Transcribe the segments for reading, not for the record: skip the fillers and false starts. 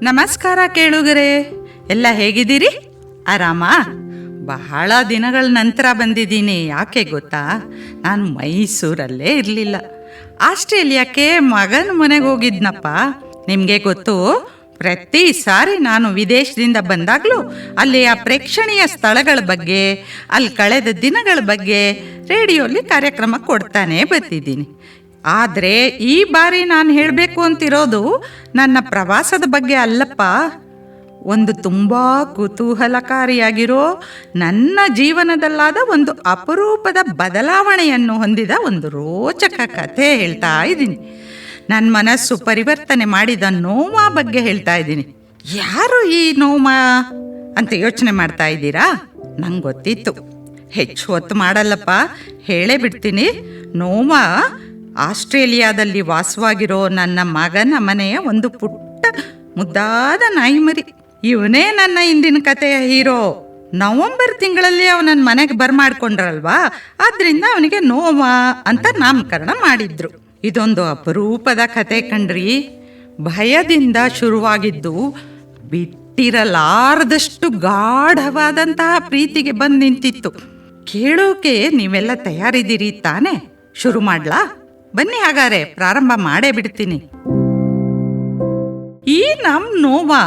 ನಮಸ್ಕಾರ ಕೇಳುಗರೆ, ಎಲ್ಲ ಹೇಗಿದ್ದೀರಿ? ಆರಾಮ? ಬಹಳ ದಿನಗಳ ನಂತರ ಬಂದಿದ್ದೀನಿ. ಯಾಕೆ ಗೊತ್ತಾ, ನಾನು ಮೈಸೂರಲ್ಲೇ ಇರಲಿಲ್ಲ, ಆಸ್ಟ್ರೇಲಿಯಾಕ್ಕೆ ಮಗನ ಮನೆಗೆ ಹೋಗಿದ್ನಪ್ಪ. ನಿಮಗೆ ಗೊತ್ತು, ಪ್ರತಿ ಸಾರಿ ನಾನು ವಿದೇಶದಿಂದ ಬಂದಾಗಲೂ ಅಲ್ಲಿಯ ಪ್ರೇಕ್ಷಣೀಯ ಸ್ಥಳಗಳ ಬಗ್ಗೆ, ಅಲ್ಲಿ ಕಳೆದ ದಿನಗಳ ಬಗ್ಗೆ ರೇಡಿಯೋಲಿ ಕಾರ್ಯಕ್ರಮ ಕೊಡ್ತಾನೆ ಬರ್ತಿದ್ದೀನಿ. ಆದರೆ ಈ ಬಾರಿ ನಾನು ಹೇಳಬೇಕು ಅಂತಿರೋದು ನನ್ನ ಪ್ರವಾಸದ ಬಗ್ಗೆ ಅಲ್ಲಪ್ಪ. ಒಂದು ತುಂಬ ಕುತೂಹಲಕಾರಿಯಾಗಿರೋ, ನನ್ನ ಜೀವನದಲ್ಲಾದ ಒಂದು ಅಪರೂಪದ ಬದಲಾವಣೆಯನ್ನು ಹೊಂದಿದ ಒಂದು ರೋಚಕ ಕಥೆ ಹೇಳ್ತಾ ಇದ್ದೀನಿ. ನನ್ನ ಮನಸ್ಸು ಪರಿವರ್ತನೆ ಮಾಡಿದ ನೋವಾ ಬಗ್ಗೆ ಹೇಳ್ತಾ ಇದ್ದೀನಿ. ಯಾರು ಈ ನೋವಾ ಅಂತ ಯೋಚನೆ ಮಾಡ್ತಾ ಇದ್ದೀರಾ? ನಂಗೆ ಗೊತ್ತಿತ್ತು, ಹೆಚ್ಚು ಹೊತ್ತು ಮಾಡಲ್ಲಪ್ಪ, ಹೇಳೇ ಬಿಡ್ತೀನಿ. ನೋವಾ ಆಸ್ಟ್ರೇಲಿಯಾದಲ್ಲಿ ವಾಸವಾಗಿರೋ ನನ್ನ ಮಗನ ಮನೆಯ ಒಂದು ಪುಟ್ಟ ಮುದ್ದಾದ ನಾಯಿಮರಿ. ಇವನೇ ನನ್ನ ಇಂದಿನ ಕಥೆಯ ಹೀರೋ. ನವಂಬರ್ ತಿಂಗಳಲ್ಲಿ ಅವನನ್ನ ಮನೆಗೆ ಬರ್ಮಾಡ್ಕೊಂಡ್ರಲ್ವಾ, ಆದ್ರಿಂದ ಅವನಿಗೆ ನೋವಾ ಅಂತ ನಾಮಕರಣ ಮಾಡಿದ್ರು. ಇದೊಂದು ಅಪರೂಪದ ಕತೆ ಕಣ್ರಿ. ಭಯದಿಂದ ಶುರುವಾಗಿದ್ದು ಬಿಟ್ಟಿರಲಾರದಷ್ಟು ಗಾಢವಾದಂತಹ ಪ್ರೀತಿಗೆ ಬಂದು ನಿಂತಿತ್ತು. ಕೇಳೋಕೆ ನೀವೆಲ್ಲ ತಯಾರಿದ್ದೀರಿ ತಾನೇ? ಶುರು ಮಾಡ್ಲಾ? ಬನ್ನಿ, ಹಾಗಾದ್ರೆ ಪ್ರಾರಂಭ ಮಾಡೇ ಬಿಡ್ತೀನಿ. ಈ ನಮ್ ನೋವಾ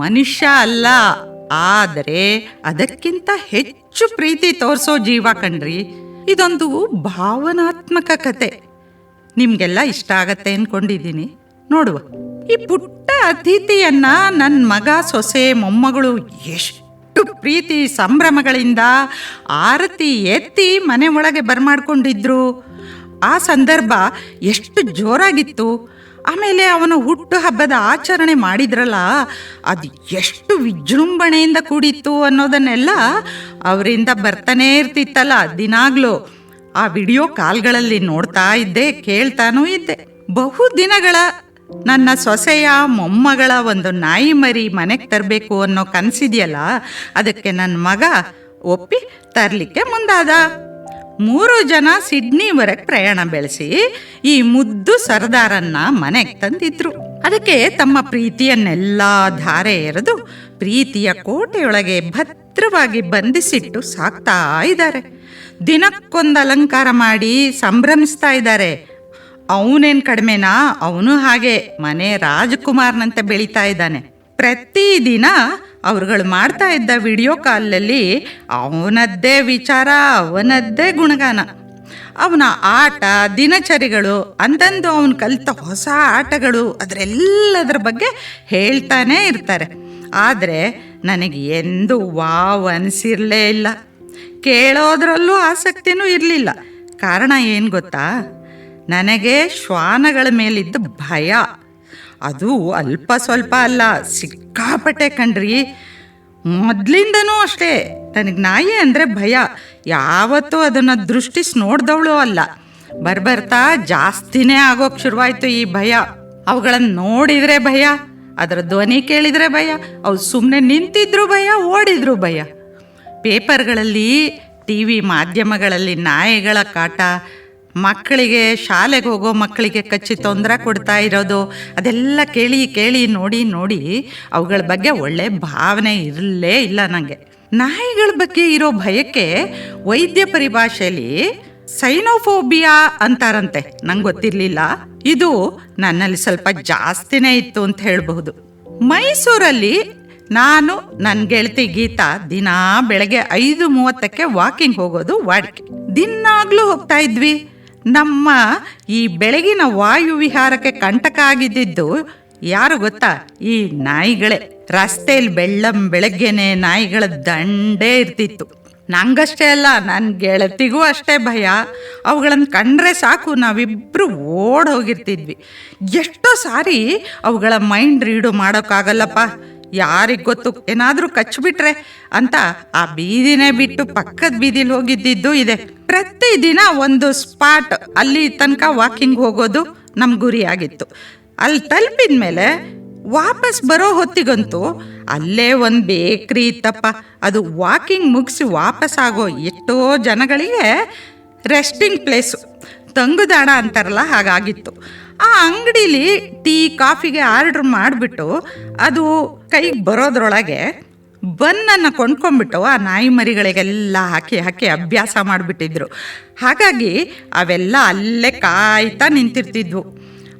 ಮನುಷ್ಯ ಅಲ್ಲ, ಆದರೆ ಅದಕ್ಕಿಂತ ಹೆಚ್ಚು ಪ್ರೀತಿ ತೋರಿಸೋ ಜೀವ ಕಣ್ರಿ. ಇದೊಂದು ಭಾವನಾತ್ಮಕ ಕತೆ. ನಿಮ್ಗೆಲ್ಲ ಇಷ್ಟ ಆಗತ್ತೆ ಅನ್ಕೊಂಡಿದ್ದೀನಿ. ನೋಡುವ, ಈ ಪುಟ್ಟ ಅತಿಥಿಯನ್ನ ನನ್ನ ಮಗ, ಸೊಸೆ, ಮೊಮ್ಮಗಳು ಎಷ್ಟು ಪ್ರೀತಿ ಸಂಭ್ರಮಗಳಿಂದ ಆರತಿ ಎತ್ತಿ ಮನೆ ಒಳಗೆ ಬರ್ಮಾಡ್ಕೊಂಡಿದ್ರು. ಆ ಸಂದರ್ಭ ಎಷ್ಟು ಜೋರಾಗಿತ್ತು. ಆಮೇಲೆ ಅವನ ಹುಟ್ಟು ಹಬ್ಬದ ಆಚರಣೆ ಮಾಡಿದ್ರಲ್ಲ, ಅದು ಎಷ್ಟು ವಿಜೃಂಭಣೆಯಿಂದ ಕೂಡಿತ್ತು ಅನ್ನೋದನ್ನೆಲ್ಲ ಅವರಿಂದ ಬರ್ತಾನೇ ಇರ್ತಿತ್ತಲ್ಲ ದಿನಾಗ್ಲೂ. ಆ ವಿಡಿಯೋ ಕಾಲ್ಗಳಲ್ಲಿ ನೋಡ್ತಾ ಇದ್ದೆ, ಕೇಳ್ತಾನೂ ಇದ್ದೆ. ಬಹುದಿನಗಳ ನನ್ನ ಸೊಸೆಯ ಮೊಮ್ಮಗಳ ಒಂದು ನಾಯಿ ಮರಿ ಮನೆಗೆ ತರಬೇಕು ಅನ್ನೋ ಕನಸಿದೆಯಲ್ಲ, ಅದಕ್ಕೆ ನನ್ನ ಮಗ ಒಪ್ಪಿ ತರಲಿಕ್ಕೆ ಮುಂದಾದ. 3 ಜನ ಸಿಡ್ನಿವರೆಗೆ ಪ್ರಯಾಣ ಬೆಳೆಸಿ ಈ ಮುದ್ದು ಸರ್ದಾರನ್ನ ಮನೆಗೆ ತಂದಿದ್ರು. ಅದಕ್ಕೆ ತಮ್ಮ ಪ್ರೀತಿಯನ್ನೆಲ್ಲ ಧಾರೆ ಎರೆದು ಪ್ರೀತಿಯ ಕೋಟೆಯೊಳಗೆ ಭದ್ರವಾಗಿ ಬಂಧಿಸಿಟ್ಟು ಸಾಕ್ತಾ ಇದ್ದಾರೆ. ದಿನಕ್ಕೊಂದು ಅಲಂಕಾರ ಮಾಡಿ ಸಂಭ್ರಮಿಸ್ತಾ ಇದ್ದಾರೆ. ಅವನೇನು ಕಡಿಮೆನಾ? ಅವನು ಹಾಗೆ ಮನೆ ರಾಜಕುಮಾರನಂತೆ ಬೆಳೀತಾ ಇದ್ದಾನೆ. ಪ್ರತಿದಿನ ಅವ್ರುಗಳು ಮಾಡ್ತಾ ಇದ್ದ ವಿಡಿಯೋ ಕಾಲಲ್ಲಿ ಅವನದ್ದೇ ವಿಚಾರ, ಅವನದ್ದೇ ಗುಣಗಾನ, ಅವನ ಆಟ ದಿನಚರಿಗಳು, ಅಂದಂದು ಅವನು ಕಲಿತ ಹೊಸ ಆಟಗಳು, ಅದರೆಲ್ಲದರ ಬಗ್ಗೆ ಹೇಳ್ತಾನೇ ಇರ್ತಾರೆ. ಆದರೆ ನನಗೆ ಎಂದೂ ವಾವ್ ಅನಿಸಿರಲೇ ಇಲ್ಲ, ಕೇಳೋದ್ರಲ್ಲೂ ಆಸಕ್ತಿನೂ ಇರಲಿಲ್ಲ. ಕಾರಣ ಏನು ಗೊತ್ತಾ? ನನಗೆ ಶ್ವಾನಗಳ ಮೇಲಿದ್ದ ಭಯ. ಅದು ಅಲ್ಪ ಸ್ವಲ್ಪ ಅಲ್ಲ, ಸಿಕ್ಕಾಪಟ್ಟೆ ಕಣ್ರಿ. ಮೊದಲಿಂದನೂ ಅಷ್ಟೇ, ನನಗೆ ನಾಯಿ ಅಂದರೆ ಭಯ. ಯಾವತ್ತೂ ಅದನ್ನು ದೃಷ್ಟಿಸಿ ನೋಡ್ದವಳು ಅಲ್ಲ. ಬರ್ಬರ್ತಾ ಜಾಸ್ತಿನೇ ಆಗೋಕ್ಕೆ ಶುರುವಾಯಿತು ಈ ಭಯ. ಅವುಗಳನ್ನು ನೋಡಿದರೆ ಭಯ, ಅದರ ಧ್ವನಿ ಕೇಳಿದರೆ ಭಯ, ಅವು ಸುಮ್ಮನೆ ನಿಂತಿದ್ರು ಭಯ, ಓಡಿದ್ರು ಭಯ. ಪೇಪರ್ಗಳಲ್ಲಿ, ಟಿ ವಿ ಮಾಧ್ಯಮಗಳಲ್ಲಿ ನಾಯಿಗಳ ಕಾಟ, ಮಕ್ಕಳಿಗೆ, ಶಾಲೆಗೆ ಹೋಗೋ ಮಕ್ಕಳಿಗೆ ಕಚ್ಚಿ ತೊಂದರೆ ಕೊಡ್ತಾ ಇರೋದು, ಅದೆಲ್ಲ ಕೇಳಿ ಕೇಳಿ ನೋಡಿ ನೋಡಿ ಅವುಗಳ ಬಗ್ಗೆ ಒಳ್ಳೆ ಭಾವನೆ ಇರಲೇ ಇಲ್ಲ ನನಗೆ. ನಾಯಿಗಳ ಬಗ್ಗೆ ಇರೋ ಭಯಕ್ಕೆ ವೈದ್ಯ ಪರಿಭಾಷೆಯಲ್ಲಿ ಸೈನೋಫೋಬಿಯಾ ಅಂತಾರಂತೆ. ನಂಗೆ ಗೊತ್ತಿರಲಿಲ್ಲ. ಇದು ನನ್ನಲ್ಲಿ ಸ್ವಲ್ಪ ಜಾಸ್ತಿನೇ ಇತ್ತು ಅಂತ ಹೇಳಬಹುದು. ಮೈಸೂರಲ್ಲಿ ನಾನು, ನನ್ನ ಗೆಳತಿ ಗೀತಾ ದಿನಾ ಬೆಳಗ್ಗೆ 5:30ಕ್ಕೆ ವಾಕಿಂಗ್ ಹೋಗೋದು ವಾಡಿಕೆ. ದಿನಾಗ್ಲೂ ಹೋಗ್ತಾ ಇದ್ವಿ. ನಮ್ಮ ಈ ಬೆಳಗಿನ ವಾಯು ವಿಹಾರಕ್ಕೆ ಕಂಟಕ ಆಗಿದ್ದು ಯಾರು ಗೊತ್ತಾ? ಈ ನಾಯಿಗಳೇ. ರಸ್ತೆಯಲ್ಲಿ ಬೆಳಗ್ಗೆನೆ ನಾಯಿಗಳ ದಂಡೇ ಇರ್ತಿತ್ತು. ನಂಗಷ್ಟೇ ಅಲ್ಲ, ನನ್ನ ಗೆಳತಿಗೂ ಅಷ್ಟೇ ಭಯ. ಅವುಗಳನ್ನು ಕಂಡ್ರೆ ಸಾಕು, ನಾವಿಬ್ಬರು ಓಡ್ ಹೋಗಿರ್ತಿದ್ವಿ. ಎಷ್ಟೋ ಸಾರಿ ಅವುಗಳ ಮೈಂಡ್ ರೀಡು ಮಾಡೋಕ್ಕಾಗಲ್ಲಪ್ಪ. ಯಾರಿಗೆ ಗೊತ್ತು, ಏನಾದರೂ ಕಚ್ಚಿಬಿಟ್ರೆ ಅಂತ ಆ ಬೀದಿನೇ ಬಿಟ್ಟು ಪಕ್ಕದ ಬೀದಿಲಿ ಹೋಗಿದ್ದಿದ್ದು ಇದೆ. ಪ್ರತಿದಿನ ಒಂದು ಸ್ಪಾಟ್, ಅಲ್ಲಿ ತನಕ ವಾಕಿಂಗ್ ಹೋಗೋದು ನಮ್ಮ ಗುರಿ ಆಗಿತ್ತು. ಅಲ್ಲಿ ತಲುಪಿದ ಮೇಲೆ ವಾಪಸ್ ಬರೋ ಹೊತ್ತಿಗಂತೂ ಅಲ್ಲೇ ಒಂದು ಬೇಕ್ರಿ ಇತ್ತಪ್ಪ. ಅದು ವಾಕಿಂಗ್ ಮುಗಿಸಿ ವಾಪಸ್ ಆಗೋ ಎಷ್ಟೋ ಜನಗಳಿಗೆ ರೆಸ್ಟಿಂಗ್ ಪ್ಲೇಸು, ತಂಗುದಾಣ ಅಂತಾರಲ್ಲ, ಹಾಗಾಗಿತ್ತು. ಆ ಅಂಗಡಿಲಿ ಟೀ ಕಾಫಿಗೆ ಆರ್ಡ್ರ್ ಮಾಡಿಬಿಟ್ಟು ಅದು ಕೈಗೆ ಬರೋದ್ರೊಳಗೆ ಬನ್ನನ್ನು ಕೊಂಡ್ಕೊಂಡ್ಬಿಟ್ಟು ಆ ನಾಯಿ ಮರಿಗಳಿಗೆಲ್ಲ ಹಾಕಿ ಹಾಕಿ ಅಭ್ಯಾಸ ಮಾಡಿಬಿಟ್ಟಿದ್ರು. ಹಾಗಾಗಿ ಅವೆಲ್ಲ ಅಲ್ಲೇ ಕಾಯ್ತಾ ನಿಂತಿರ್ತಿದ್ವು.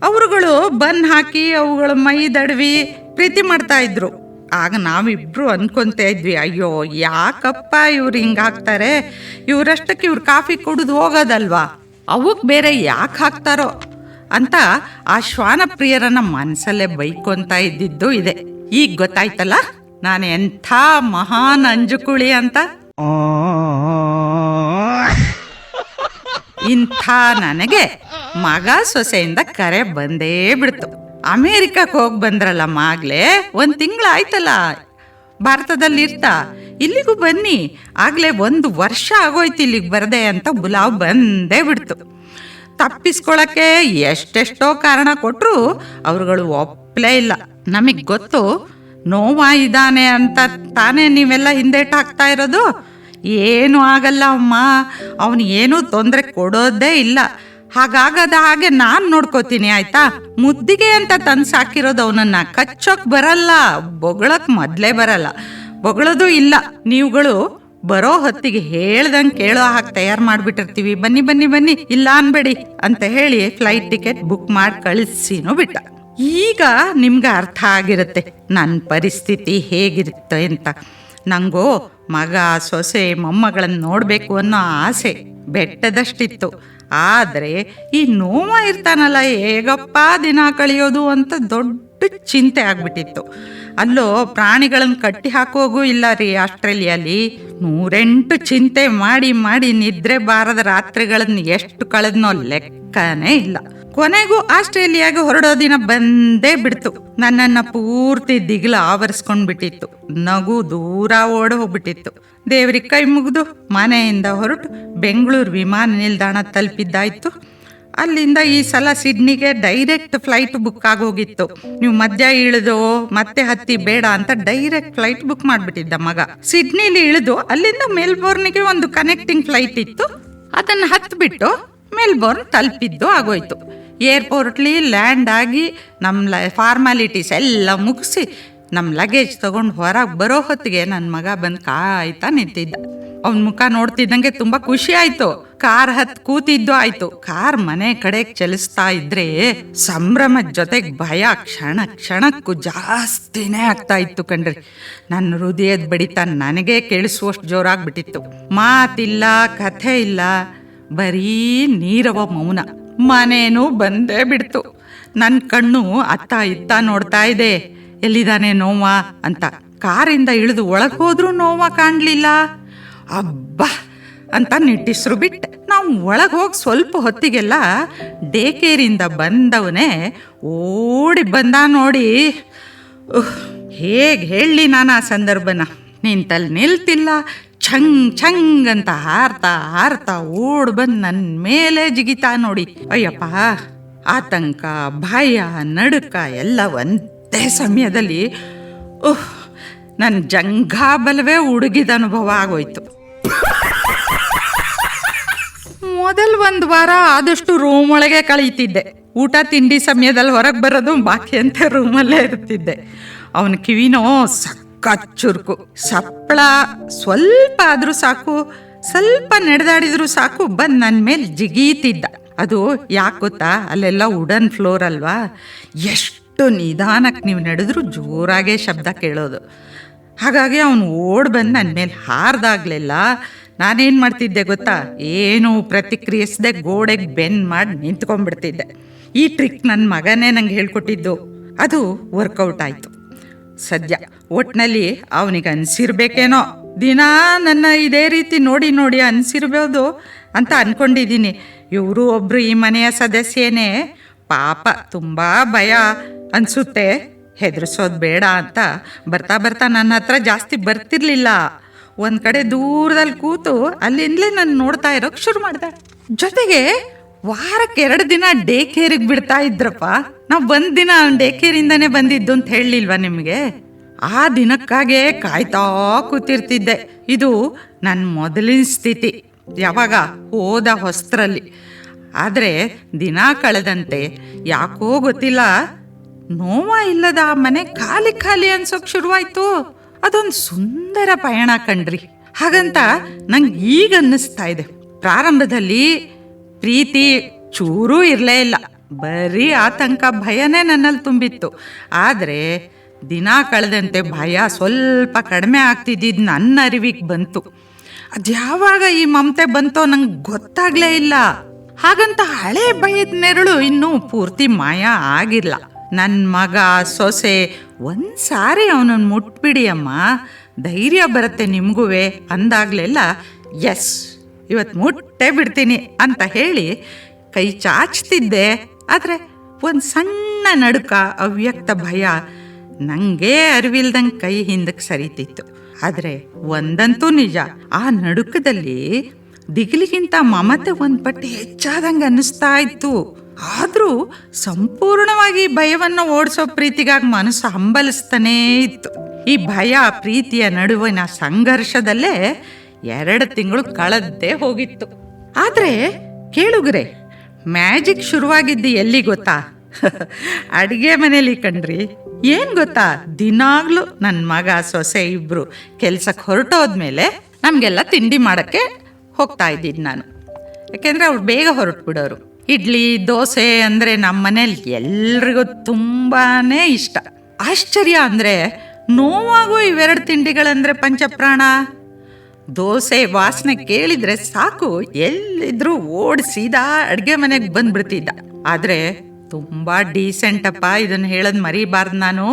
ಅವರುಗಳು ಬನ್ ಹಾಕಿ ಅವುಗಳ ಮೈ ದಡವಿ ಪ್ರೀತಿ ಮಾಡ್ತಾಯಿದ್ರು. ಆಗ ನಾವಿಬ್ಬರು ಅಂದ್ಕೊತಾ ಇದ್ವಿ, ಅಯ್ಯೋ ಯಾಕಪ್ಪ ಇವ್ರು ಹಿಂಗೆ ಹಾಕ್ತಾರೆ, ಇವರಷ್ಟಕ್ಕೆ ಇವ್ರು ಕಾಫಿ ಕುಡಿದು ಹೋಗೋದಲ್ವಾ, ಅವಕ್ಕೆ ಬೇರೆ ಯಾಕೆ ಹಾಕ್ತಾರೋ ಅಂತ ಆ ಶ್ವಾನ ಪ್ರಿಯರನ್ನ ಮನಸ್ಸಲ್ಲೇ ಬೈಕೊಂತ ಇದ್ದಿದ್ದು ಇದೆ. ಈಗ ಗೊತ್ತಾಯ್ತಲ್ಲ ನಾನು ಎಂಥ ಮಹಾನ್ ಅಂಜುಕುಳಿ ಅಂತ. ಇಂಥ ನನಗೆ ಮಗ ಸೊಸೆಯಿಂದ ಕರೆ ಬಂದೇ ಬಿಡ್ತು. ಅಮೇರಿಕಕ್ಕೆ ಹೋಗಿ ಬಂದ್ರಲ್ಲ ಮಾಗ್ಲೇ, 1 ತಿಂಗಳು ಆಯ್ತಲ್ಲ ಭಾರತದಲ್ಲಿ ಇರ್ತಾ, ಇಲ್ಲಿಗೂ ಬನ್ನಿ, ಆಗಲೇ 1 ವರ್ಷ ಆಗೋಯ್ತು ಇಲ್ಲಿಗೆ ಬರದೆ ಅಂತ ಬುಲಾವ್ ಬಂದೇ ಬಿಡ್ತು. ತಪ್ಪಿಸ್ಕೊಳಕ್ಕೆ ಎಷ್ಟೆಷ್ಟೋ ಕಾರಣ ಕೊಟ್ಟರು ಅವ್ರುಗಳು ಒಪ್ಪಲೇ ಇಲ್ಲ. ನಮಗೆ ಗೊತ್ತು ನೋವಾ ಇದ್ದಾನೆ ಅಂತ ತಾನೇ ನೀವೆಲ್ಲ ಹಿಂದೇಟು ಹಾಕ್ತಾ ಇರೋದು. ಏನೂ ಆಗಲ್ಲ ಅಮ್ಮ, ಅವನು ಏನೂ ತೊಂದರೆ ಕೊಡೋದೇ ಇಲ್ಲ, ಹಾಗಾಗದ ಹಾಗೆ ನಾನು ನೋಡ್ಕೋತೀನಿ ಆಯ್ತಾ. ಮುದ್ದಿಗೆ ಅಂತ ತಂದು ಸಾಕಿರೋದು ಅವನನ್ನ ಕಚ್ಚೋಕ್ ಬರಲ್ಲ, ಬೊಗಳಕ್ ಮೊದಲೇ ಬರಲ್ಲ, ಬೊಗಳೋದು ಇಲ್ಲ. ನೀವುಗಳು ಬರೋ ಹೊತ್ತಿಗೆ ಹೇಳ್ದಂಗೆ ಕೇಳೋ ಹಾಗೆ ತಯಾರು ಮಾಡಿಬಿಟ್ಟಿರ್ತೀವಿ, ಬನ್ನಿ ಬನ್ನಿ ಬನ್ನಿ ಇಲ್ಲ ಅನ್ಬೇಡಿ ಅಂತ ಹೇಳಿ ಫ್ಲೈಟ್ ಟಿಕೆಟ್ ಬುಕ್ ಮಾಡಿ ಕಳಿಸಿನೂ ಬಿಟ್ಟ. ಈಗ ನಿಮ್ಗೆ ಅರ್ಥ ಆಗಿರುತ್ತೆ ನನ್ನ ಪರಿಸ್ಥಿತಿ ಹೇಗಿರುತ್ತೆ ಅಂತ. ನನಗೂ ಮಗ ಸೊಸೆ ಮೊಮ್ಮಗಳನ್ನು ನೋಡಬೇಕು ಅನ್ನೋ ಆಸೆ ಬೆಟ್ಟದಷ್ಟಿತ್ತು. ಆದರೆ ಈ ನೋವ ಇರ್ತಾನಲ್ಲ, ಹೇಗಪ್ಪ ದಿನ ಕಳೆಯೋದು ಅಂತ ದೊಡ್ಡ ಚಿಂತೆ ಆಗ್ಬಿಟ್ಟಿತ್ತು. ಅಲ್ಲೋ ಪ್ರಾಣಿಗಳನ್ನು ಕಟ್ಟಿ ಹಾಕೋಗೂ ಇಲ್ಲ ರೀ ಆಸ್ಟ್ರೇಲಿಯಲ್ಲಿ. 108 ಚಿಂತೆ ಮಾಡಿ ಮಾಡಿ ನಿದ್ರೆ ಬಾರದ ರಾತ್ರಿಗಳನ್ನು ಎಷ್ಟು ಕಳೆದ್ನೋ ಲೆಕ್ಕನೇ ಇಲ್ಲ. ಕೊನೆಗೂ ಆಸ್ಟ್ರೇಲಿಯಾಗೆ ಹೊರಡೋ ದಿನ ಬಂದೇ ಬಿಡ್ತು. ನನ್ನನ್ನು ಪೂರ್ತಿ ದಿಗಿಲು ಆವರಿಸ್ಕೊಂಡ್ಬಿಟ್ಟಿತ್ತು. ನಗು ದೂರ ಓಡಿ ಹೋಗ್ಬಿಟ್ಟಿತ್ತು. ದೇವ್ರಿಗೆ ಕೈ ಮುಗಿದು ಮನೆಯಿಂದ ಹೊರಟು ಬೆಂಗಳೂರು ವಿಮಾನ ನಿಲ್ದಾಣ ತಲುಪಿದ್ದಾಯ್ತು. ಅಲ್ಲಿಂದ ಈ ಸಲ ಸಿಡ್ನಿಗೆ ಡೈರೆಕ್ಟ್ ಫ್ಲೈಟ್ ಬುಕ್ ಆಗೋಗಿತ್ತು. ನೀವು ಮಧ್ಯ ಇಳಿದು ಮತ್ತೆ ಹತ್ತಿ ಬೇಡ ಅಂತ ಡೈರೆಕ್ಟ್ ಫ್ಲೈಟ್ ಬುಕ್ ಮಾಡಿಬಿಟ್ಟಿದ್ದ ಮಗ. ಸಿಡ್ನಿಲಿ ಇಳಿದು ಅಲ್ಲಿಂದ ಮೆಲ್ಬೋರ್ನ್ಗೆ ಒಂದು ಕನೆಕ್ಟಿಂಗ್ ಫ್ಲೈಟ್ ಇತ್ತು, ಅದನ್ನು ಹತ್ಬಿಟ್ಟು ಮೆಲ್ಬೋರ್ನ್ ತಲುಪಿದ್ದು ಆಗೋಯ್ತು. ಏರ್ಪೋರ್ಟ್ಲಿ ಲ್ಯಾಂಡ್ ಆಗಿ ನಮ್ಮ ಫಾರ್ಮಾಲಿಟೀಸ್ ಎಲ್ಲ ಮುಗಿಸಿ ನಮ್ಮ ಲಗೇಜ್ ತೊಗೊಂಡು ಹೊರಗೆ ಬರೋ ಹೊತ್ತಿಗೆ ನನ್ನ ಮಗ ಬಂದು ಕಾಯ್ತಾ ನಿಂತಿದ್ದ. ಅವನ ಮುಖ ನೋಡ್ತಿದ್ದಂಗೆ ತುಂಬ ಖುಷಿ ಆಯಿತು. ಕಾರ್ ಹತ್ತು ಕೂತಿದ್ದು ಆಯಿತು. ಕಾರ್ ಮನೆ ಕಡೆಗೆ ಚಲಿಸ್ತಾ ಇದ್ರೆ ಸಂಭ್ರಮದ ಜೊತೆಗೆ ಭಯ ಕ್ಷಣ ಕ್ಷಣಕ್ಕೂ ಜಾಸ್ತಿನೇ ಆಗ್ತಾ ಇತ್ತು ಕಣ್ರಿ. ನನ್ನ ಹೃದಯದ ಬಡಿತ ನನಗೆ ಕೇಳಿಸುವಷ್ಟು ಜೋರಾಗ್ಬಿಟ್ಟಿತ್ತು. ಮಾತಿಲ್ಲ, ಕಥೆ ಇಲ್ಲ, ಬರೀ ನೀರವ ಮೌನ. ಮನೇನೂ ಬಂದೇ ಬಿಡ್ತು. ನನ್ನ ಕಣ್ಣು ಅತ್ತ ಇತ್ತ ನೋಡ್ತಾ ಇದೆ, ಎಲ್ಲಿದ್ದಾನೆ ನೋವಾ ಅಂತ. ಕಾರಿಂದ ಇಳಿದು ಒಳಗೆ ಹೋದ್ರೂ ನೋವಾ ಕಾಣಲಿಲ್ಲ. ಅಬ್ಬಾ ಅಂತ ನಿಟ್ಟಿಸ್ರು ಬಿಟ್ಟೆ. ನಾವು ಒಳಗೆ ಹೋಗಿ ಸ್ವಲ್ಪ ಹೊತ್ತಿಗೆಲ್ಲ ಡೇ ಕೇರಿಂದ ಬಂದವನೇ ಓಡಿ ಬಂದ ನೋಡಿ. ಹೇಗೆ ಹೇಳಲಿ ನಾನು ಆ ಸಂದರ್ಭನ. ನಿಂತಲ್ಲಿ ನಿಲ್ತಿಲ್ಲ, ಛಂಗ್ ಛಂಗ್ ಅಂತ ಹಾರ್ತಾ ಹಾರ್ತಾ ಓಡ್ ಬಂದು ನನ್ನ ಮೇಲೆ ಜಿಗಿತಾ ನೋಡಿ. ಅಯ್ಯಪ್ಪ, ಆತಂಕ, ಭಯ, ನಡುಕ ಎಲ್ಲ ಒಂದೇ ಸಮಯದಲ್ಲಿ ನನ್ನ ಜಂಘಾಬಲವೇ ಉಡುಗಿದ ಅನುಭವ ಆಗೋಯ್ತು. ಮೊದಲು 1 ವಾರ ಆದಷ್ಟು ರೂಮ್ ಒಳಗೆ ಕಳೀತಿದ್ದೆ. ಊಟ ತಿಂಡಿ ಸಮಯದಲ್ಲಿ ಹೊರಗೆ ಬರೋದು ಬಾಕಿ ಅಂತ ರೂಮಲ್ಲೇ ಇರ್ತಿದ್ದೆ. ಅವನ ಕಿವಿನೋ ಸಖತ್ ಚುರುಕು. ಸಪ್ಪಳ ಸ್ವಲ್ಪ ಆದರೂ ಸಾಕು, ಸ್ವಲ್ಪ ನಡೆದಾಡಿದ್ರು ಸಾಕು ಬಂದು ನನ್ನ ಮೇಲೆ ಜಿಗೀತಿದ್ದ. ಅದು ಯಾಕೆ ಗೊತ್ತಾ, ಅಲ್ಲೆಲ್ಲ ವುಡನ್ ಫ್ಲೋರ್ ಅಲ್ವಾ, ಎಷ್ಟು ನಿಧಾನಕ್ಕೆ ನೀವು ನಡೆದ್ರೂ ಜೋರಾಗೇ ಶಬ್ದ ಕೇಳೋದು. ಹಾಗಾಗಿ ಅವನು ಓಡ್ ಬಂದು ನನ್ನ ಮೇಲೆ ಹಾರ್ದಾಗ್ಲೆಲ್ಲ ನಾನೇನು ಮಾಡ್ತಿದ್ದೆ ಗೊತ್ತಾ, ಏನೂ ಪ್ರತಿಕ್ರಿಯಿಸದೆ ಗೋಡೆಗೆ ಬೆನ್ನು ಮಾಡಿ ನಿಂತ್ಕೊಂಡ್ಬಿಡ್ತಿದ್ದೆ. ಈ ಟ್ರಿಕ್ ನನ್ನ ಮಗನೇ ನಂಗೆ ಹೇಳ್ಕೊಟ್ಟಿದ್ದು. ಅದು ವರ್ಕೌಟ್ ಆಯಿತು ಸದ್ಯ. ಒಟ್ಟಿನಲ್ಲಿ ಅವನಿಗೆ ಅನಿಸಿರ್ಬೇಕೇನೋ, ದಿನ ನನ್ನ ಇದೇ ರೀತಿ ನೋಡಿ ನೋಡಿ ಅನಿಸಿರ್ಬೋದು ಅಂತ ಅಂದ್ಕೊಂಡಿದ್ದೀನಿ. ಇವರು ಒಬ್ಬರು ಈ ಮನೆಯ ಸದಸ್ಯನೇ, ಪಾಪ ತುಂಬ ಭಯ ಅನಿಸುತ್ತೆ, ಹೆದರ್ಸೋದು ಬೇಡ ಅಂತ ಬರ್ತಾ ಬರ್ತಾ ನನ್ನ ಹತ್ರ ಜಾಸ್ತಿ ಬರ್ತಿರ್ಲಿಲ್ಲ. ಒಂದು ಕಡೆ ದೂರದಲ್ಲಿ ಕೂತು ಅಲ್ಲಿಂದಲೇ ನಾನು ನೋಡ್ತಾ ಇರೋಕ್ಕೆ ಶುರು ಮಾಡಿದೆ. ಜೊತೆಗೆ ವಾರಕ್ಕೆ 2 ದಿನ ಡೇ ಕೇರಿಗೆ ಬಿಡ್ತಾ ಇದ್ರಪ್ಪ. ನಾವು 1 ದಿನ ಡೇ ಕೇರಿಂದನೇ ಬಂದಿದ್ದು ಅಂತ ಹೇಳಲಿಲ್ವಾ ನಿಮಗೆ? ಆ ದಿನಕ್ಕಾಗೆ ಕಾಯ್ತಾ ಕೂತಿರ್ತಿದ್ದೆ. ಇದು ನನ್ನ ಮೊದಲಿನ ಸ್ಥಿತಿ. ಯಾವಾಗ ಹೋದ ಹೊಸರಲ್ಲಿ ಆದರೆ ದಿನ ಕಳೆದಂತೆ ಯಾಕೋ ಗೊತ್ತಿಲ್ಲ, ನೋವ ಇಲ್ಲದ ಆ ಮನೆ ಖಾಲಿ ಖಾಲಿ ಅನ್ಸೋಕ್ ಶುರುವಾಯ್ತು. ಅದೊಂದು ಸುಂದರ ಪಯಣ ಕಣ್ರಿ. ಹಾಗಂತ ನಂಗೆ ಈಗ ಅನ್ನಿಸ್ತಾ ಇದೆ, ಪ್ರಾರಂಭದಲ್ಲಿ ಪ್ರೀತಿ ಚೂರೂ ಇರಲೇ ಇಲ್ಲ, ಬರೀ ಆತಂಕ ಭಯನೇ ನನ್ನಲ್ಲಿ ತುಂಬಿತ್ತು. ಆದರೆ ದಿನ ಕಳೆದಂತೆ ಭಯ ಸ್ವಲ್ಪ ಕಡಿಮೆ ಆಗ್ತಿದ್ದಿದ್ದು ನನ್ನ ಅರಿವಿಗೆ ಬಂತು. ಅದ್ಯಾವಾಗ ಈ ಮಮತೆ ಬಂತೋ ನಂಗೆ ಗೊತ್ತಾಗ್ಲೇ ಇಲ್ಲ. ಹಾಗಂತ ಹಳೆ ಭಯದ ನೆರಳು ಇನ್ನೂ ಪೂರ್ತಿ ಮಾಯ ಆಗಿಲ್ಲ. ನನ್ನ ಮಗ ಸೊಸೆ ಒಂದ್ಸಾರಿ ಅವನನ್ನು ಮುಟ್ಬಿಡಿ ಅಮ್ಮ, ಧೈರ್ಯ ಬರುತ್ತೆ ನಿಮಗೂ ಅಂದಾಗ್ಲೆಲ್ಲ ಎಸ್ ಇವತ್ತು ಮುಟ್ಟೇ ಬಿಡ್ತೀನಿ ಅಂತ ಹೇಳಿ ಕೈ ಚಾಚ್ತಿದ್ದೆ. ಆದರೆ ಒಂದು ಸಣ್ಣ ನಡುಕ, ಅವ್ಯಕ್ತ ಭಯ ನನಗೆ ಅರಿವಿಲ್ದಂಗೆ ಕೈ ಹಿಂದಕ್ಕೆ ಸರಿತಿತ್ತು. ಆದರೆ ಒಂದಂತೂ ನಿಜ, ಆ ನಡುಕದಲ್ಲಿ ದಿಗಿಲಿಗಿಂತ ಮಮತೆ ಒಂದು ಪಟ್ಟು ಹೆಚ್ಚಾದಂಗೆ ಅನ್ನಿಸ್ತಾ ಇತ್ತು. ಆದರೂ ಸಂಪೂರ್ಣವಾಗಿ ಭಯವನ್ನು ಓಡಿಸೋ ಪ್ರೀತಿಗಾಗಿ ಮನಸ್ಸು ಹಂಬಲಿಸ್ತಾನೇ ಇತ್ತು. ಈ ಭಯ ಪ್ರೀತಿಯ ನಡುವಿನ ಸಂಘರ್ಷದಲ್ಲೇ 2 ತಿಂಗಳು ಕಳೆದೇ ಹೋಗಿತ್ತು. ಆದರೆ ಕೇಳುಗ್ರೆ, ಮ್ಯಾಜಿಕ್ ಶುರುವಾಗಿದ್ದು ಎಲ್ಲಿ ಗೊತ್ತಾ? ಅಡುಗೆ ಮನೇಲಿ ಕಣ್ರಿ. ಏನು ಗೊತ್ತಾ, ದಿನಾಗ್ಲೂ ನನ್ನ ಮಗ ಸೊಸೆ ಇಬ್ಬರು ಕೆಲ್ಸಕ್ಕೆ ಹೊರಟೋದ್ಮೇಲೆ ನಮಗೆಲ್ಲ ತಿಂಡಿ ಮಾಡೋಕ್ಕೆ ಹೋಗ್ತಾ ಇದ್ದಿದ್ದು ನಾನು. ಯಾಕೆಂದರೆ ಅವ್ರು ಬೇಗ ಹೊರಟುಬಿಡೋರು. ಇಡ್ಲಿ ದೋಸೆ ಅಂದರೆ ನಮ್ಮ ಮನೇಲಿ ಎಲ್ರಿಗೂ ತುಂಬಾ ಇಷ್ಟ. ಆಶ್ಚರ್ಯ ಅಂದರೆ ನೋವಾಗೂ ಇವೆರಡು ತಿಂಡಿಗಳಂದರೆ ಪಂಚಪ್ರಾಣ. ದೋಸೆ ವಾಸನೆ ಕೇಳಿದರೆ ಸಾಕು, ಎಲ್ಲಿದ್ರೂ ಓಡಿ ಸೀದಾ ಅಡುಗೆ ಮನೆಗೆ ಬಂದ್ಬಿಡ್ತಿದ್ದ. ಆದರೆ ತುಂಬ ಡೀಸೆಂಟಪ್ಪ, ಇದನ್ನು ಹೇಳೋದು ಮರಿಬಾರ್ದು. ನಾನು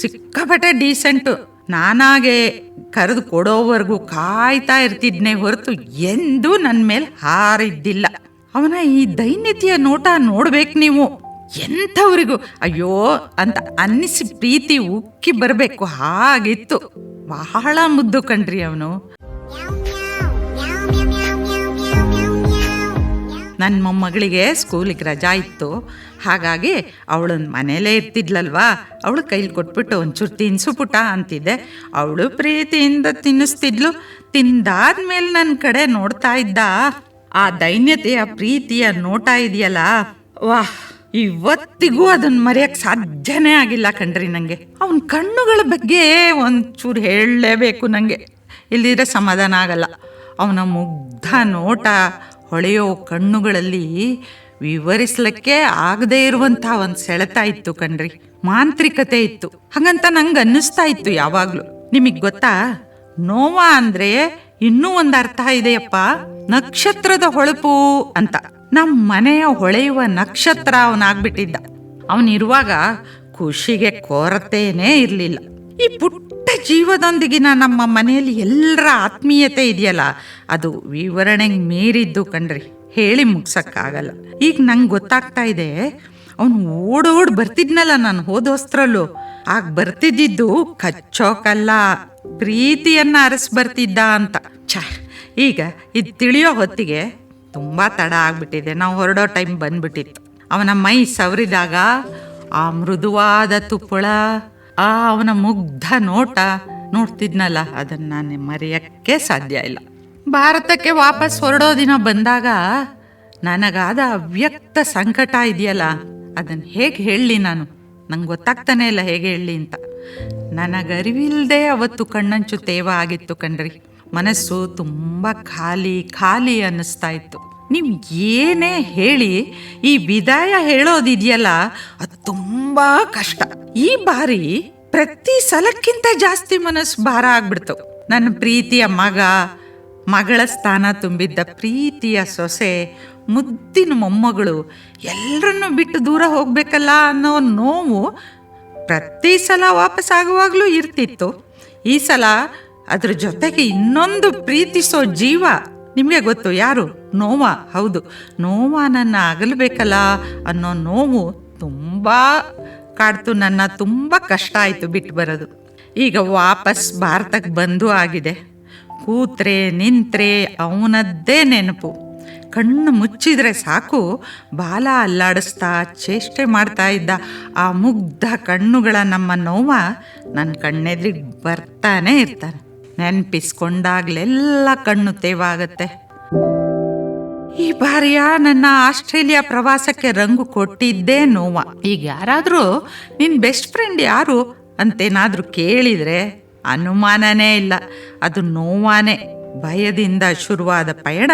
ಸಿಕ್ಕಾಪಟ್ಟೆ ಡೀಸೆಂಟು. ನಾನಾಗೆ ಕರೆದು ಕೊಡೋವರೆಗೂ ಕಾಯ್ತಾ ಇರ್ತಿದ್ನೇ ಹೊರತು ಎಂದೂ ನನ್ನ ಮೇಲೆ ಹಾರಿದ್ದಿಲ್ಲ. ಅವನ ಈ ದೈನ್ಯತೆಯ ನೋಟ ನೋಡ್ಬೇಕು ನೀವು. ಎಂಥವ್ರಿಗೂ ಅಯ್ಯೋ ಅಂತ ಅನ್ನಿಸಿ ಪ್ರೀತಿ ಉಕ್ಕಿ ಬರಬೇಕು, ಹಾಗಿತ್ತು. ಬಹಳ ಮುದ್ದು ಕಣ್ರಿ ಅವನು. ನನ್ನ ಮೊಮ್ಮಗಳಿಗೆ ಸ್ಕೂಲಿಗೆ ರಜಾ ಇತ್ತು. ಹಾಗಾಗಿ ಅವಳನ್ನ ಮನೇಲೇ ಇರ್ತಿದ್ಲಲ್ವಾ, ಅವಳು ಕೈಲಿ ಕೊಟ್ಬಿಟ್ಟು ಒಂಚೂರು ತಿನ್ಸು ಪುಟ ಅಂತಿದ್ದೆ. ಅವಳು ಪ್ರೀತಿಯಿಂದ ತಿನ್ನಿಸ್ತಿದ್ಲು. ತಿಂದಾದ್ಮೇಲೆ ನನ್ನ ಕಡೆ ನೋಡ್ತಾ ಇದ್ದ. ಆ ದೈನ್ಯತೆಯ ಪ್ರೀತಿಯ ನೋಟ ಇದೆಯಲ್ಲ, ವಾಹ್, ಇವತ್ತಿಗೂ ಅದನ್ನು ಮರೆಯೋಕ್ಕೆ ಸಾಧ್ಯನೇ ಆಗಿಲ್ಲ ಕಣ್ರಿ ನನಗೆ. ಅವನ ಕಣ್ಣುಗಳ ಬಗ್ಗೆ ಒಂಚೂರು ಹೇಳಲೇಬೇಕು ನನಗೆ, ಇಲ್ಲಿದ್ರೆ ಸಮಾಧಾನ ಆಗಲ್ಲ. ಅವನ ಮುಗ್ಧ ನೋಟ, ಹೊಳೆಯೋ ಕಣ್ಣುಗಳಲ್ಲಿ ವಿವರಿಸ್ಲಿಕ್ಕೆ ಆಗದೇ ಇರುವಂಥ ಒಂದು ಸೆಳೆತ ಇತ್ತು ಕಣ್ರಿ. ಮಾಂತ್ರಿಕತೆ ಇತ್ತು. ಹಾಗಂತ ನಂಗೆ ಅನ್ನಿಸ್ತಾ ಇತ್ತು ಯಾವಾಗಲೂ. ನಿಮಗೆ ಗೊತ್ತಾ, ನೋವಾ ಅಂದರೆ ಇನ್ನೂ ಒಂದು ಅರ್ಥ ಇದೆಯಪ್ಪ, ನಕ್ಷತ್ರದ ಹೊಳಪು ಅಂತ. ನಮ್ಮ ಮನೆಯ ಹೊಳೆಯುವ ನಕ್ಷತ್ರ ಅವನಾಗ್ಬಿಟ್ಟಿದ್ದ. ಅವನಿರುವಾಗ ಖುಷಿಗೆ ಕೊರತೆನೇ ಇರಲಿಲ್ಲ. ಈ ಪುಟ್ಟ ಜೀವದೊಂದಿಗಿನ ನಮ್ಮ ಮನೆಯಲ್ಲಿ ಎಲ್ಲರ ಆತ್ಮೀಯತೆ ಇದೆಯಲ್ಲ, ಅದು ವಿವರಣೆಗೆ ಮೀರಿದ್ದು ಕಣ್ರಿ, ಹೇಳಿ ಮುಗ್ಸಕ್ಕಾಗಲ್ಲ. ಈಗ ನಂಗೆ ಗೊತ್ತಾಗ್ತಾ ಇದೆ, ಅವನು ಓಡೋಡ್ ಬರ್ತಿದ್ನಲ್ಲ ನಾನು ಹೋದೋಸ್ತ್ರಲ್ಲೂ, ಆಗ ಬರ್ತಿದ್ದಿದ್ದು ಕಚ್ಚೋಕಲ್ಲ, ಪ್ರೀತಿಯನ್ನ ಅರಸ್ ಬರ್ತಿದ್ದ ಅಂತ. ಈಗ ಇದು ತಿಳಿಯೋ ಹೊತ್ತಿಗೆ ತುಂಬ ತಡ ಆಗ್ಬಿಟ್ಟಿದೆ. ನಾವು ಹೊರಡೋ ಟೈಮ್ ಬಂದ್ಬಿಟ್ಟಿತ್ತು. ಅವನ ಮೈ ಸವರಿದಾಗ ಆ ಮೃದುವಾದ ತುಪ್ಪಳ, ಆ ಅವನ ಮುಗ್ಧ ನೋಟ ನೋಡ್ತಿದ್ನಲ್ಲ, ಅದನ್ನು ನಾನು ಮರೆಯೋಕ್ಕೆ ಸಾಧ್ಯ ಇಲ್ಲ. ಭಾರತಕ್ಕೆ ವಾಪಸ್ ಹೊರಡೋ ದಿನ ಬಂದಾಗ ನನಗಾದ ಅವ್ಯಕ್ತ ಸಂಕಟ ಇದೆಯಲ್ಲ, ಅದನ್ನು ಹೇಗೆ ಹೇಳಲಿ ನಾನು, ನಂಗೆ ಗೊತ್ತಾಗ್ತಾನೆ ಇಲ್ಲ ಹೇಗೆ ಹೇಳಲಿ ಅಂತ. ನನಗರಿವಿಲ್ಲದೆ ಅವತ್ತು ಕಣ್ಣಂಚು ತೇವ ಆಗಿತ್ತು ಕಣ್ರಿ. ಮನಸ್ಸು ತುಂಬ ಖಾಲಿ ಖಾಲಿ ಅನ್ನಿಸ್ತಾ ಇತ್ತು. ನೀವು ಏನೇ ಹೇಳಿ ಈ ವಿದಾಯ ಹೇಳೋದಿದೆಯಲ್ಲ, ಅದು ತುಂಬ ಕಷ್ಟ. ಈ ಬಾರಿ ಪ್ರತಿ ಸಲಕ್ಕಿಂತ ಜಾಸ್ತಿ ಮನಸ್ಸು ಭಾರ ಆಗ್ಬಿಡ್ತು. ನನ್ನ ಪ್ರೀತಿಯ ಮಗ, ಮಗಳ ಸ್ಥಾನ ತುಂಬಿದ್ದ ಪ್ರೀತಿಯ ಸೊಸೆ, ಮುದ್ದಿನ ಮೊಮ್ಮಗಳು ಎಲ್ಲರನ್ನೂ ಬಿಟ್ಟು ದೂರ ಹೋಗ್ಬೇಕಲ್ಲ ಅನ್ನೋ ನೋವು ಪ್ರತಿ ಸಲ ವಾಪಸ್ಸಾಗುವಾಗಲೂ ಇರ್ತಿತ್ತು. ಈ ಸಲ ಅದ್ರ ಜೊತೆಗೆ ಇನ್ನೊಂದು ಪ್ರೀತಿಸೋ ಜೀವ, ನಿಮಗೆ ಗೊತ್ತು ಯಾರು? ನೋವಾ. ಹೌದು, ನೋವಾ ನನ್ನ ಅಗಲಬೇಕಲ್ಲ ಅನ್ನೋ ನೋವು ತುಂಬ ಕಾಡ್ತು ನನ್ನ. ತುಂಬ ಕಷ್ಟ ಆಯಿತು ಬಿಟ್ಟು ಬರೋದು. ಈಗ ವಾಪಸ್ ಭಾರತಕ್ಕೆ ಬಂದು ಆಗಿದೆ. ಕೂತ್ರೆ ನಿಂತ್ರೆ ಅವನದ್ದೇ ನೆನಪು. ಕಣ್ಣು ಮುಚ್ಚಿದ್ರೆ ಸಾಕು, ಬಾಲ ಅಲ್ಲಾಡಿಸ್ತಾ ಚೇಷ್ಟೆ ಮಾಡ್ತಾ ಇದ್ದ ಆ ಮುಗ್ಧ ಕಣ್ಣುಗಳ ನಮ್ಮ ನೋವ ನನ್ನ ಕಣ್ಣೆದ್ರಿಗೆ ಬರ್ತಾನೆ ಇರ್ತಾನೆ. ನೆನಪಿಸ್ಕೊಂಡಾಗ್ಲೆಲ್ಲ ಕಣ್ಣು ತೇವಾಗತ್ತೆ. ಈ ಬಾರಿಯ ನನ್ನ ಆಸ್ಟ್ರೇಲಿಯಾ ಪ್ರವಾಸಕ್ಕೆ ರಂಗು ಕೊಟ್ಟಿದ್ದೇ ನೋವ. ಈಗ ಯಾರಾದರೂ ನಿನ್ನ ಬೆಸ್ಟ್ ಫ್ರೆಂಡ್ ಯಾರು ಅಂತೇನಾದರೂ ಕೇಳಿದರೆ ಅನುಮಾನನೇ ಇಲ್ಲ, ಅದು ನೋವಾನೇ. ಭಯದಿಂದ ಶುರುವಾದ ಪಯಣ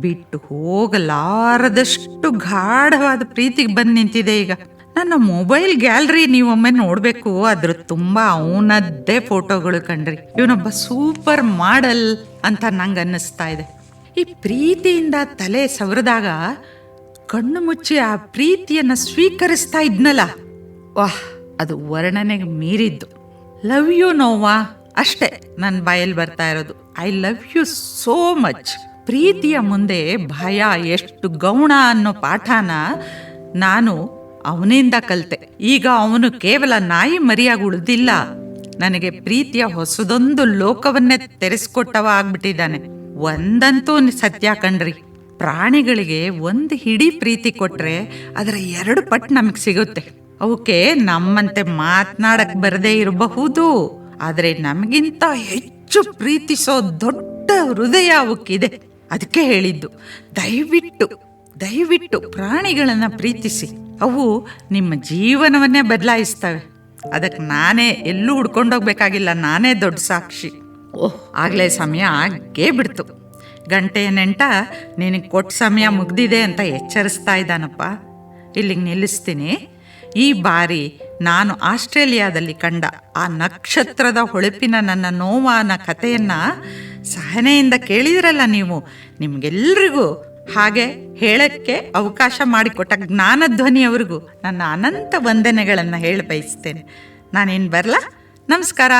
ಬಿಟ್ಟು ಹೋಗಲಾರದಷ್ಟು ಗಾಢವಾದ ಪ್ರೀತಿಗೆ ಬಂದು ನಿಂತಿದೆ ಈಗ. ನನ್ನ ಮೊಬೈಲ್ ಗ್ಯಾಲರಿ ನೀವೊಮ್ಮೆ ನೋಡಬೇಕು, ಅದ್ರ ತುಂಬ ಅವನದ್ದೇ ಫೋಟೋಗಳು ಕಣ್ರಿ. ಇವನೊಬ್ಬ ಸೂಪರ್ ಮಾಡೆಲ್ ಅಂತ ನಂಗೆ ಅನ್ನಿಸ್ತಾ ಇದೆ. ಈ ಪ್ರೀತಿಯಿಂದ ತಲೆ ಸವರಿದಾಗ ಕಣ್ಣು ಮುಚ್ಚಿ ಆ ಪ್ರೀತಿಯನ್ನು ಸ್ವೀಕರಿಸ್ತಾ ಇದ್ನಲ್ಲ, ವಾಹ್, ಅದು ವರ್ಣನೆಗೆ ಮೀರಿದ್ದು. ಲವ್ ಯು ನೋವಾ ಅಷ್ಟೇ ನನ್ನ ಬಾಯಲ್ಲಿ ಬರ್ತಾ ಇರೋದು. I love you so much. ಪ್ರೀತಿಯ ಮುಂದೆ ಭಯ ಎಷ್ಟು ಗೌಣ ಅನ್ನೋ ಪಾಠನ ನಾನು ಅವನಿಂದ ಕಲಿತೆ. ಈಗ ಅವನು ಕೇವಲ ನಾಯಿ ಮರಿಯಾಗಿ ಉಳಿದಿಲ್ಲ, ನನಗೆ ಪ್ರೀತಿಯ ಹೊಸದೊಂದು ಲೋಕವನ್ನೇ ತೆರೆಸ್ಕೊಟ್ಟವ ಆಗ್ಬಿಟ್ಟಿದ್ದಾನೆ. ಒಂದಂತೂ ಸತ್ಯ ಕಣ್ರಿ, ಪ್ರಾಣಿಗಳಿಗೆ ಒಂದು ಹಿಡಿ ಪ್ರೀತಿ ಕೊಟ್ರೆ ಅದರ 2 ಪಟ್ಟು ನಮಗೆ ಸಿಗುತ್ತೆ. ಅವಕ್ಕೆ ನಮ್ಮಂತೆ ಮಾತನಾಡಕ್ ಬರದೇ ಇರಬಹುದು, ಆದರೆ ನಮಗಿಂತ ಹೆಚ್ಚು ಪ್ರೀತಿಸೋ ದೊಡ್ಡ ಹೃದಯ ಅವಕ್ಕಿದೆ. ಅದಕ್ಕೆ ಹೇಳಿದ್ದು, ದಯವಿಟ್ಟು ಪ್ರಾಣಿಗಳನ್ನು ಪ್ರೀತಿಸಿ, ಅವು ನಿಮ್ಮ ಜೀವನವನ್ನೇ ಬದಲಾಯಿಸ್ತವೆ. ಅದಕ್ಕೆ ನಾನೇ ಎಲ್ಲೂ ಹುಡ್ಕೊಂಡೋಗ್ಬೇಕಾಗಿಲ್ಲ, ನಾನೇ ದೊಡ್ಡ ಸಾಕ್ಷಿ. ಓಹ್, ಆಗಲೇ ಸಮಯ ಆಗೇ ಬಿಡ್ತು. ಗಂಟೆಯ ನೆಂಟ ನಿನಗೆ ಕೊಟ್ಟ ಸಮಯ ಮುಗ್ದಿದೆ ಅಂತ ಎಚ್ಚರಿಸ್ತಾ ಇದ್ದಾನಪ್ಪ. ಇಲ್ಲಿಗೆ ನಿಲ್ಲಿಸ್ತೀನಿ. ಈ ಬಾರಿ ನಾನು ಆಸ್ಟ್ರೇಲಿಯಾದಲ್ಲಿ ಕಂಡ ಆ ನಕ್ಷತ್ರದ ಹೊಳಪಿನ ನನ್ನ ನೋವಾನ ಕಥೆಯನ್ನು ಸಹನೆಯಿಂದ ಕೇಳಿದಿರಲ್ಲ ನೀವು. ನಿಮಗೆಲ್ರಿಗೂ ಹಾಗೆ ಹೇಳಕ್ಕೆ ಅವಕಾಶ ಮಾಡಿಕೊಟ್ಟ ಜ್ಞಾನಧ್ವನಿಯವರಿಗೂ ನನ್ನ ಅನಂತ ವಂದನೆಗಳನ್ನು ಹೇಳಿ ಬಯಸ್ತೇನೆ. ನಾನೇನು ಬರಲಾ? ನಮಸ್ಕಾರ.